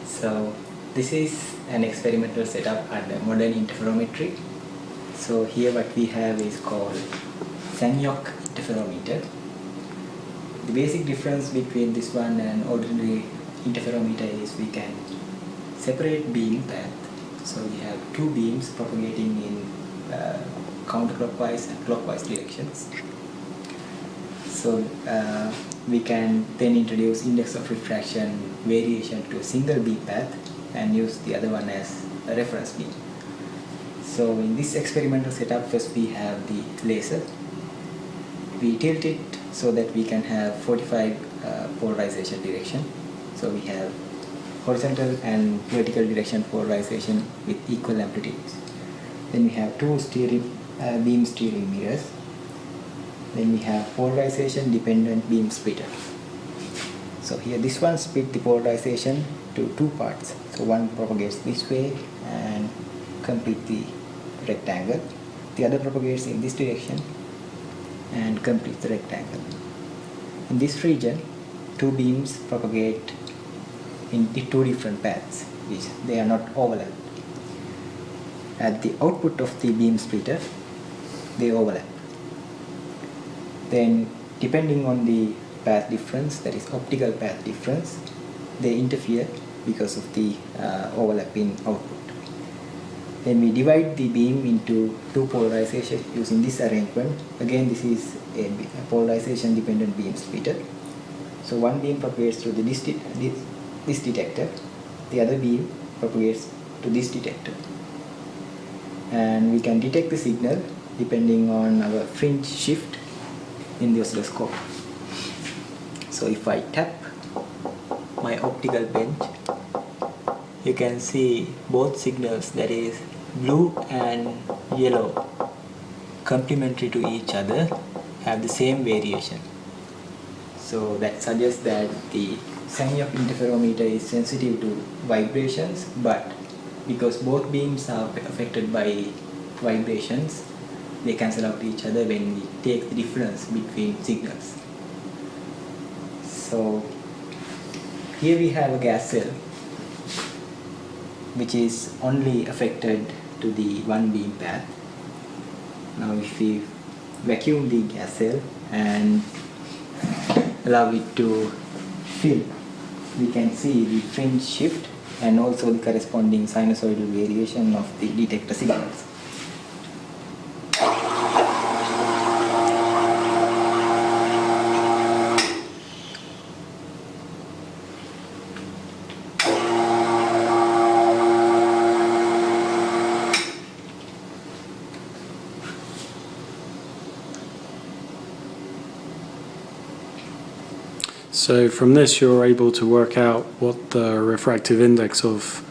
So this is an experimental setup under modern interferometry. So here what we have is called Sagnac interferometer. The basic difference between this one and ordinary interferometer is we can separate beam path. So we have two beams propagating in counterclockwise and clockwise directions. So we can then introduce index of refraction variation to a single beam path and use the other one as a reference beam. So in this experimental setup, first we have the laser. We tilt it so that we can have 45 polarization direction. So we have horizontal and vertical direction polarization with equal amplitudes. Then we have two beam steering mirrors. Then we have polarization dependent beam splitter. So here this one split the polarization to two parts. So one propagates this way and complete the rectangle. The other propagates in this direction and completes the rectangle. In this region, two beams propagate in the two different paths, which they are not overlapped. At the output of the beam splitter, they overlap. Then, depending on the path difference, that is optical path difference, they interfere because of the overlapping output. Then we divide the beam into two polarizations using this arrangement. Again, this is a polarization dependent beam splitter. So one beam propagates to this detector, the other beam propagates to this detector. And we can detect the signal depending on our fringe shift in the oscilloscope. So if I tap my optical bench, you can see both signals, that is blue and yellow, complementary to each other, have the same variation. So that suggests that the Sagnac interferometer is sensitive to vibrations, but because both beams are affected by vibrations, they cancel out each other when we take the difference between signals. So here we have a gas cell which is only affected to the one beam path. Now if we vacuum the gas cell and allow it to fill, we can see the fringe shift and also the corresponding sinusoidal variation of the detector signals. So from this you're able to work out what the refractive index of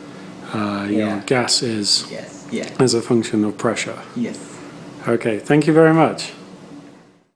your gas is Yes. as a function of pressure. Yes. Okay, thank you very much.